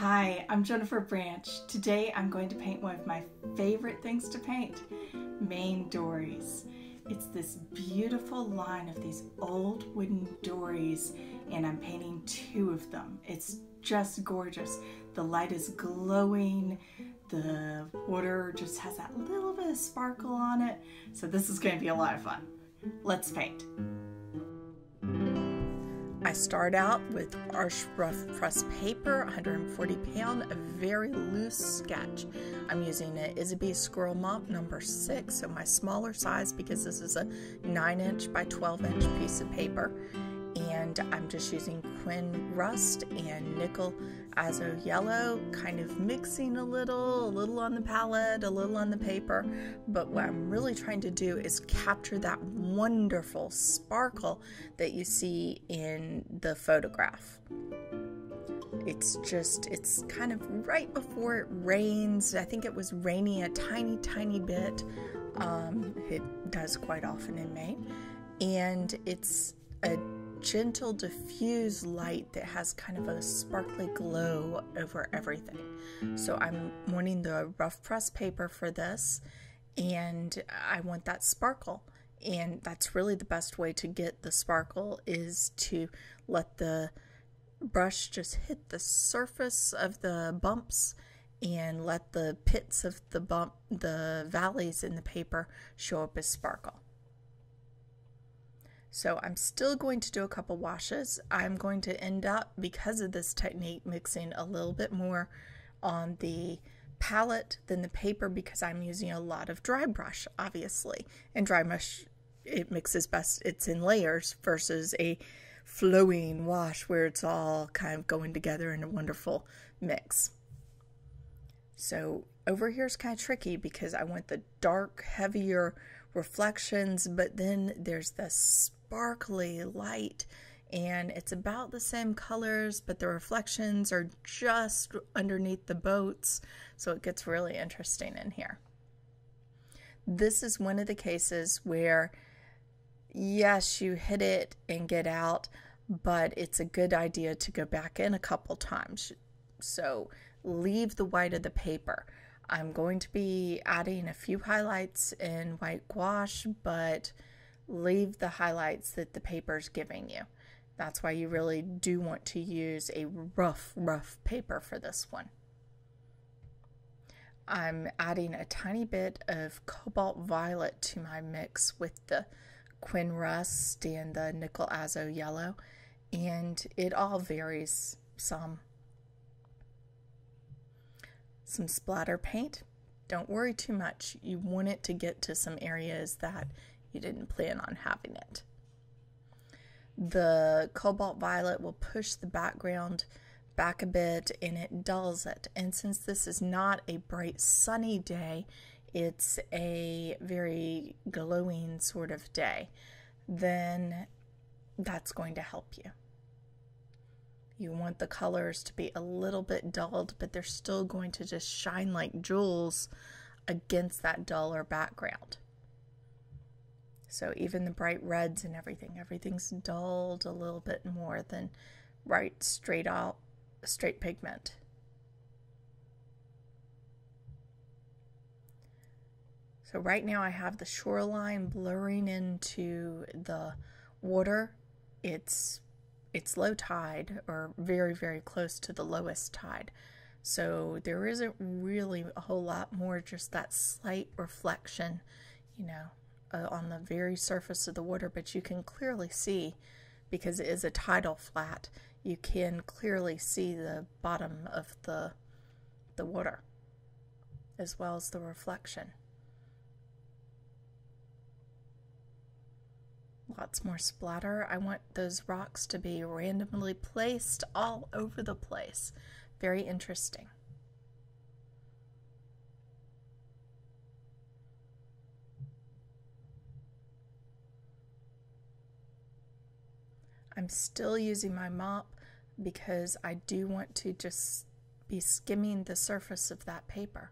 Hi, I'm Jennifer Branch. Today I'm going to paint one of my favorite things to paint, Maine Dories. It's this beautiful line of these old wooden dories, and I'm painting two of them. It's just gorgeous. The light is glowing, the water just has that little bit of sparkle on it, so this is going to be a lot of fun. Let's paint. I start out with Arch Rough Press paper, 140 pound, a very loose sketch. I'm using an Isabey Squirrel Mop number 6, so my smaller size because this is a 9" by 12" piece of paper. And I'm just using Quinacridone Rust and nickel Azo Yellow, kind of mixing a little on the palette, a little on the paper. But what I'm really trying to do is capture that wonderful sparkle that you see in the photograph. It's kind of right before it rains. I think it was raining a tiny bit. It does quite often in Maine. And it's a gentle diffuse light that has kind of a sparkly glow over everything. So I'm wanting the rough press paper for this, and I want that sparkle, and that's really the best way to get the sparkle is to let the brush just hit the surface of the bumps and let the pits of the valleys in the paper show up as sparkle. So I'm still going to do a couple washes. I'm going to end up, because of this technique, mixing a little bit more on the palette than the paper because I'm using a lot of dry brush, obviously. And dry brush, it mixes best, it's in layers versus a flowing wash where it's all kind of going together in a wonderful mix. So over here is kind of tricky because I want the dark, heavier reflections, but then there's this sparkly light, and it's about the same colors, but the reflections are just underneath the boats, so it gets really interesting in here. This is one of the cases where, yes, you hit it and get out, but it's a good idea to go back in a couple times. So leave the white of the paper. I'm going to be adding a few highlights in white gouache, but leave the highlights that the paper's giving you. That's why you really do want to use a rough paper for this one. I'm adding a tiny bit of Cobalt Violet to my mix with the Quin Rust and the nickel Azo Yellow, and it all varies some. Some splatter paint. Don't worry too much. You want it to get to some areas that you didn't plan on having it. The Cobalt Violet will push the background back a bit and it dulls it. And since this is not a bright sunny day, it's a very glowing sort of day, then that's going to help you. You want the colors to be a little bit dulled, but they're still going to just shine like jewels against that duller background. So even the bright reds and everything's dulled a little bit more than right straight pigment. So right now I have the shoreline blurring into the water. It's low tide, or very close to the lowest tide. So there isn't really a whole lot more, just that slight reflection, on the very surface of the water, but you can clearly see, because it is a tidal flat, you can clearly see the bottom of the water, as well as the reflection. Lots more splatter. I want those rocks to be randomly placed all over the place. Very interesting. I'm still using my mop because I do want to just be skimming the surface of that paper.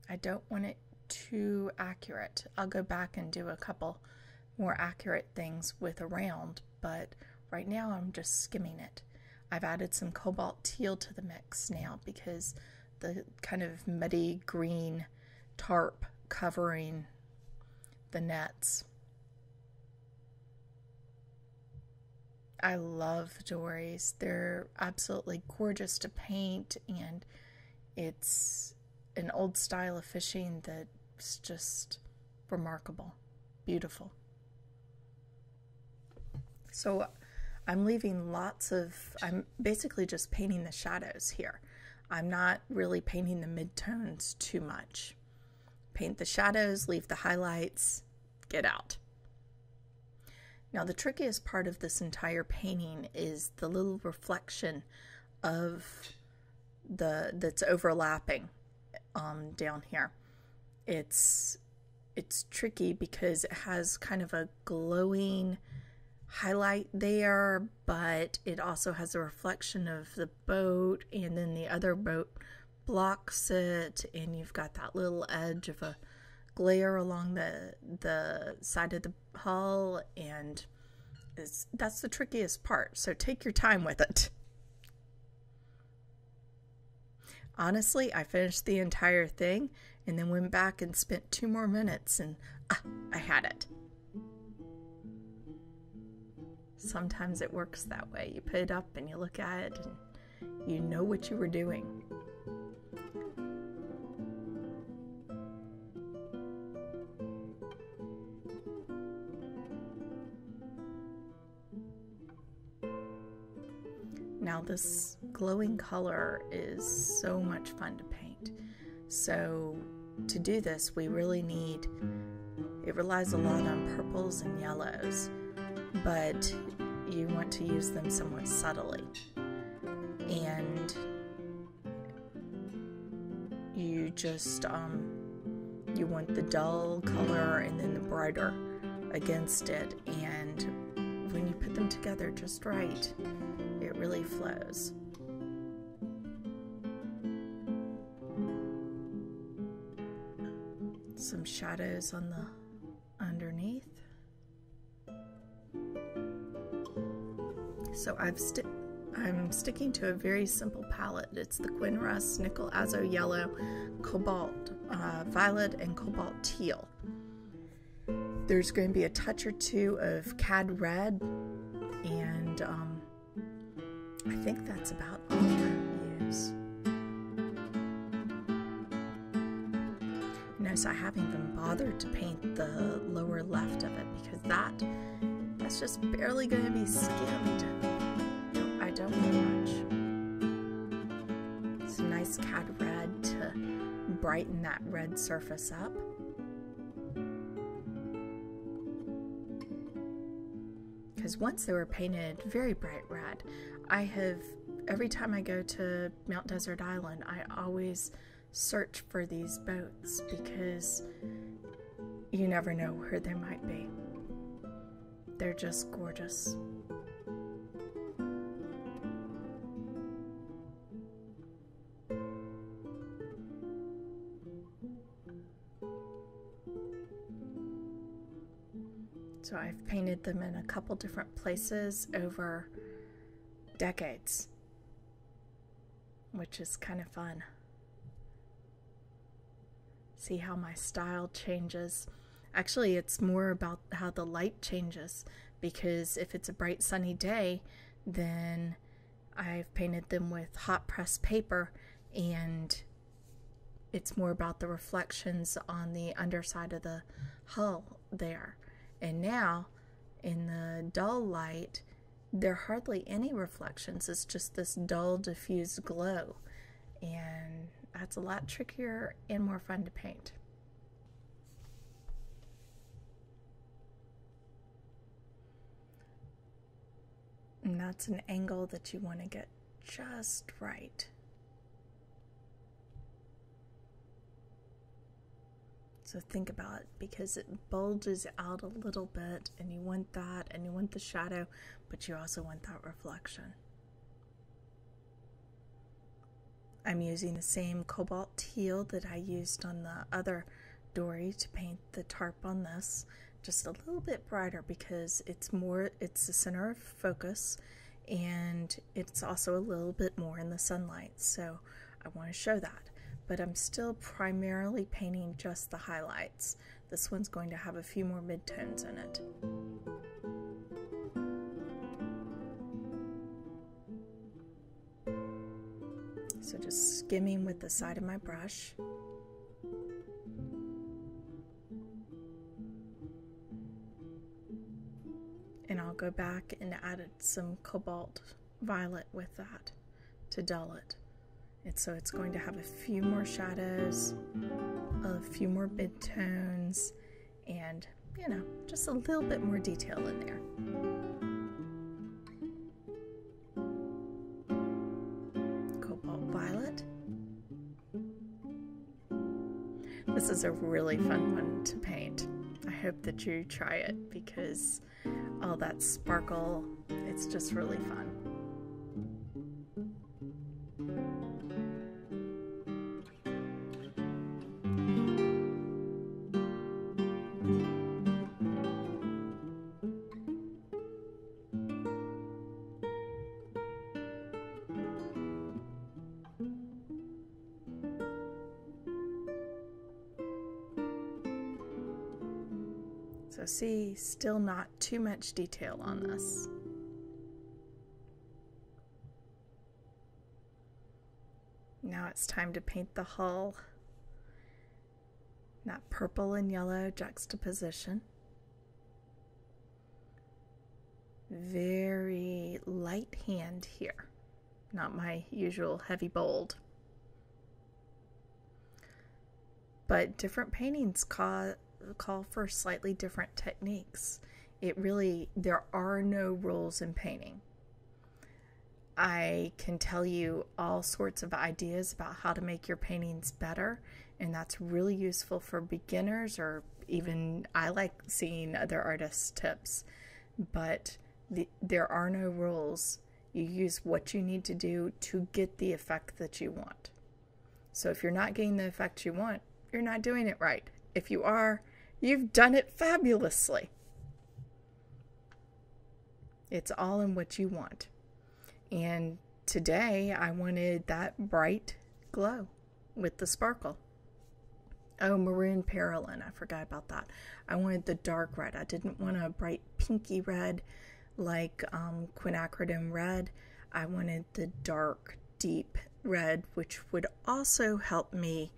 I don't want it too accurate. I'll go back and do a couple more accurate things with a round, but right now I'm just skimming it. I've added some Cobalt Teal to the mix now because the kind of muddy green tarp covering the nets. I love Dories. They're absolutely gorgeous to paint, and it's an old style of fishing that's just remarkable, beautiful. So I'm leaving I'm basically just painting the shadows here. I'm not really painting the midtones too much. Paint the shadows, leave the highlights, get out. Now the trickiest part of this entire painting is the little reflection of that's overlapping down here. It's tricky because it has kind of a glowing highlight there, but it also has a reflection of the boat, and then the other boat blocks it, and you've got that little edge of a glare along the side of the hull, and that's the trickiest part, so take your time with it. Honestly, I finished the entire thing and then went back and spent 2 more minutes, and I had it. Sometimes it works that way. You put it up and you look at it and you know what you were doing. Now this glowing color is so much fun to paint. So to do this, we really need, it relies a lot on purples and yellows, but you want to use them somewhat subtly. And you just, you want the dull color and then the brighter against it. And when you put them together just right, it really flows. Some shadows on the underneath. So I'm sticking to a very simple palette. It's the Quinacridone Rust, Nickel, Azo Yellow, Cobalt Violet, and Cobalt Teal. There's going to be a touch or two of Cad Red, and I think that's about all I'm going to use. Notice I haven't even bothered to paint the lower left of it because that's just barely going to be skimmed. No, I don't want much. Some nice Cad Red to brighten that red surface up. Because once they were painted very bright red, every time I go to Mount Desert Island, I always search for these boats because you never know where they might be. They're just gorgeous. So I've painted them in a couple different places over decades, which is kind of fun. See how my style changes. Actually, it's more about how the light changes, because if it's a bright sunny day, then I've painted them with hot press paper, and it's more about the reflections on the underside of the hull there. And now in the dull light, there are hardly any reflections. It's just this dull diffused glow, and that's a lot trickier and more fun to paint. And that's an angle that you want to get just right. So think about it, because it bulges out a little bit, and you want that, and you want the shadow, but you also want that reflection. I'm using the same Cobalt Teal that I used on the other dory to paint the tarp on this, just a little bit brighter because it's the center of focus, and it's also a little bit more in the sunlight, so I want to show that. But I'm still primarily painting just the highlights. This one's going to have a few more midtones in it. So just skimming with the side of my brush. And I'll go back and add some Cobalt Violet with that to dull it. So it's going to have a few more shadows, a few more midtones, and, you know, just a little bit more detail in there. Cobalt Violet. This is a really fun one to paint. I hope that you try it because all that sparkle, it's just really fun. So see, still not too much detail on this. Now it's time to paint the hull. That purple and yellow juxtaposition. Very light hand here, not my usual heavy bold. But different paintings call for slightly different techniques. There are no rules in painting. I can tell you all sorts of ideas about how to make your paintings better, and that's really useful for beginners, or even I like seeing other artists' tips. But there are no rules. You use what you need to do to get the effect that you want. So if you're not getting the effect you want, you're not doing it right. If you are, you've done it fabulously. It's all in what you want. And today I wanted that bright glow with the sparkle. Oh, Maroon Perylene, I forgot about that. I wanted the dark red. I didn't want a bright pinky red like Quinacridone Red. I wanted the dark, deep red, which would also help me,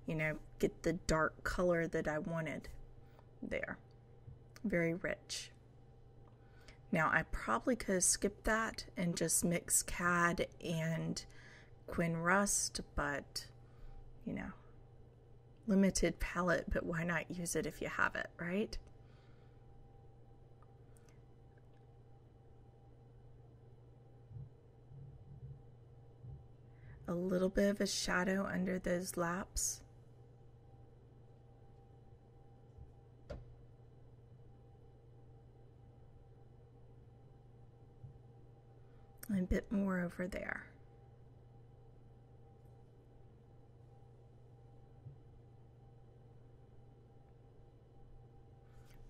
you know, get the dark color that I wanted there. Very rich. Now, I probably could have skipped that and just mix Cad and Quin Rust, but, you know, limited palette, but why not use it if you have it, right? A little bit of a shadow under those laps. And a bit more over there.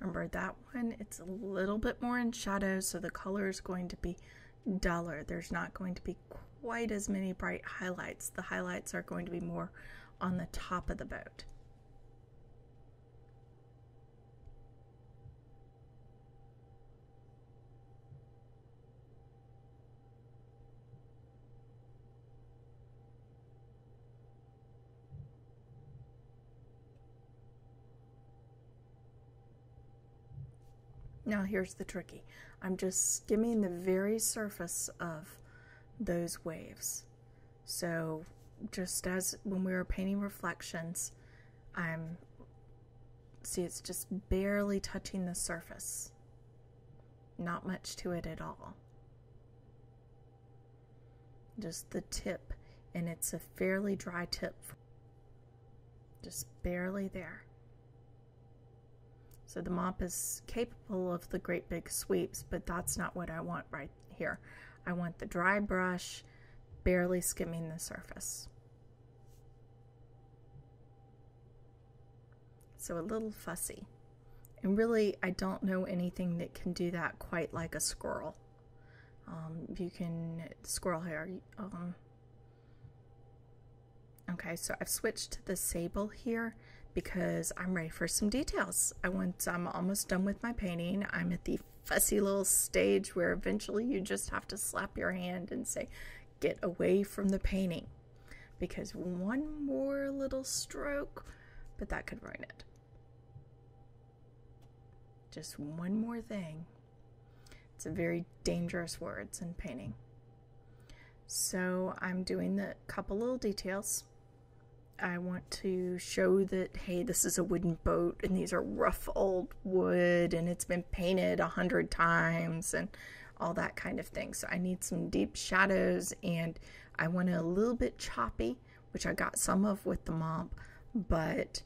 Remember that one, it's a little bit more in shadow, so the color is going to be duller. There's not going to be quite as many bright highlights. The highlights are going to be more on the top of the boat. Now here's the tricky. I'm just skimming the very surface of those waves. So just as when we were painting reflections, see, it's just barely touching the surface. Not much to it at all. Just the tip, and it's a fairly dry tip. Just barely there. So the mop is capable of the great big sweeps, but that's not what I want right here. I want the dry brush barely skimming the surface. So a little fussy. And really, I don't know anything that can do that quite like a squirrel. You can, squirrel hair. Okay, so I've switched to the sable here because I'm ready for some details. I'm almost done with my painting. I'm at the fussy little stage where eventually you just have to slap your hand and say, get away from the painting. Because one more little stroke, but that could ruin it. Just one more thing. It's a very dangerous words in painting. So I'm doing the couple little details. I want to show that, hey, this is a wooden boat and these are rough old wood and it's been painted 100 times and all that kind of thing. So I need some deep shadows and I want it a little bit choppy, which I got some of with the mop, but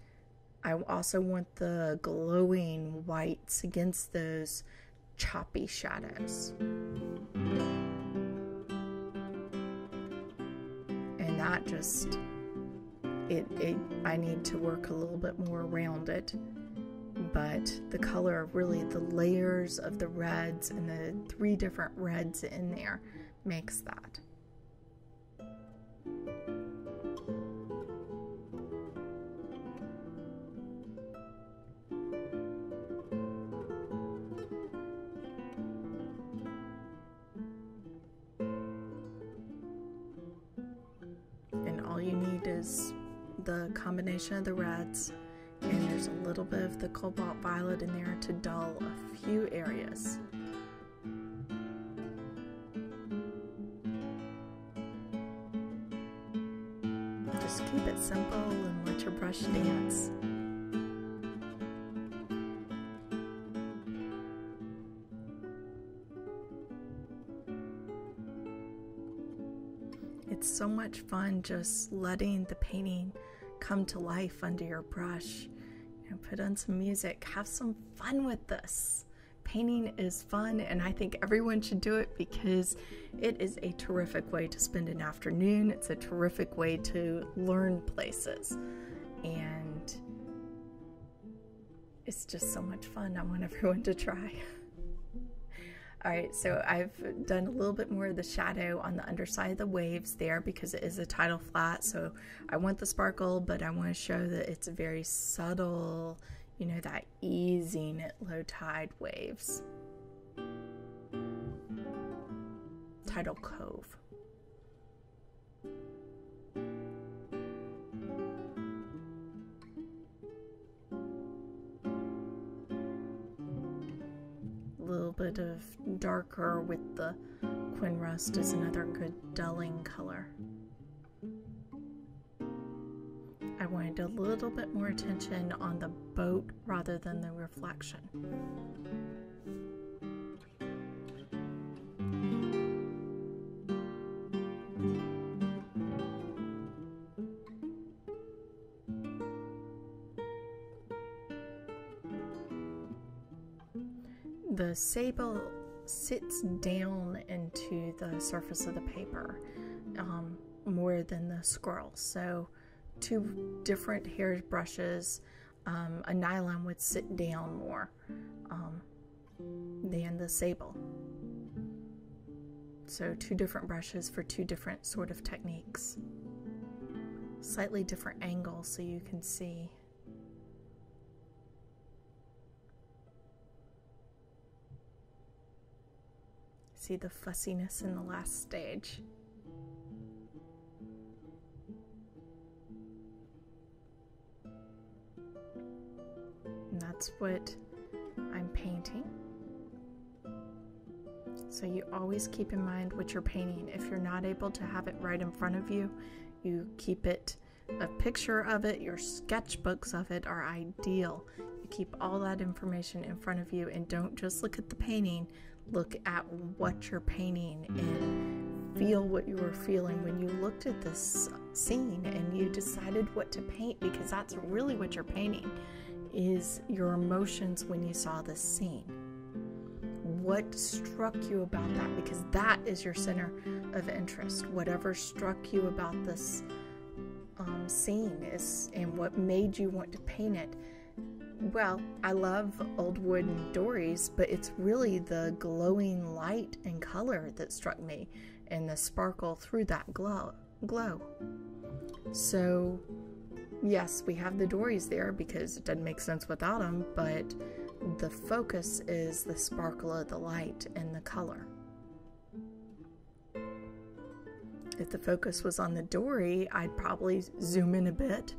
I also want the glowing whites against those choppy shadows. And that just, I need to work a little bit more around it, but the color, really the layers of the reds and the 3 different reds in there makes that. Is the combination of the reds, and there's a little bit of the Cobalt Violet in there to dull a few areas. Just keep it simple and let your brush dance. It's so much fun just letting the painting come to life under your brush. You know, put on some music, have some fun with this. Painting is fun, and I think everyone should do it because it is a terrific way to spend an afternoon. It's a terrific way to learn places, and it's just so much fun. I want everyone to try. Alright, so I've done a little bit more of the shadow on the underside of the waves there because it is a tidal flat, so I want the sparkle, but I want to show that it's a very subtle, you know, that easing at low tide waves. Tidal cove. Little bit of darker with the Quin Rust is another good dulling color. I wanted a little bit more attention on the boat rather than the reflection. The sable sits down into the surface of the paper more than the squirrel. So 2 different hair brushes, a nylon would sit down more than the sable. So 2 different brushes for 2 different sort of techniques. Slightly different angles so you can see. See the fussiness in the last stage. And that's what I'm painting. So you always keep in mind what you're painting. If you're not able to have it right in front of you, you keep it, a picture of it, your sketchbooks of it are ideal. You keep all that information in front of you and don't just look at the painting. Look at what you're painting and feel what you were feeling when you looked at this scene and you decided what to paint, because that's really what you're painting, is your emotions when you saw this scene. What struck you about that? Because that is your center of interest. Whatever struck you about this scene is, and what made you want to paint it, Well, I love old wooden dories, but it's really the glowing light and color that struck me, and the sparkle through that glow. So, yes, we have the dories there because it doesn't make sense without them, but the focus is the sparkle of the light and the color. If the focus was on the dory, I'd probably zoom in a bit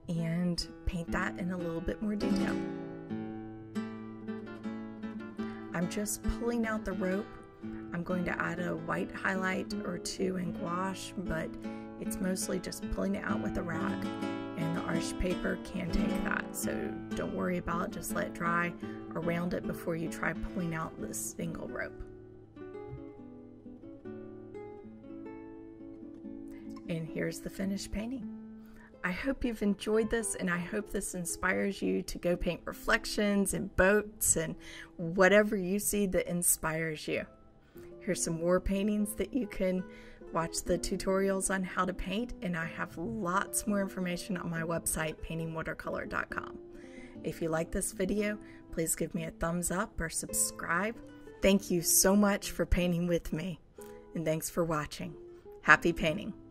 and paint that in a little bit more detail. I'm just pulling out the rope. I'm going to add a white highlight or two in gouache, but it's mostly just pulling it out with a rag, and the arch paper can take that, so don't worry about it, just let it dry around it before you try pulling out the single rope. And here's the finished painting. I hope you've enjoyed this, and I hope this inspires you to go paint reflections and boats and whatever you see that inspires you. Here's some more paintings that you can watch the tutorials on how to paint, and I have lots more information on my website, paintingwatercolor.com. If you like this video, please give me a thumbs up or subscribe. Thank you so much for painting with me, and thanks for watching. Happy painting!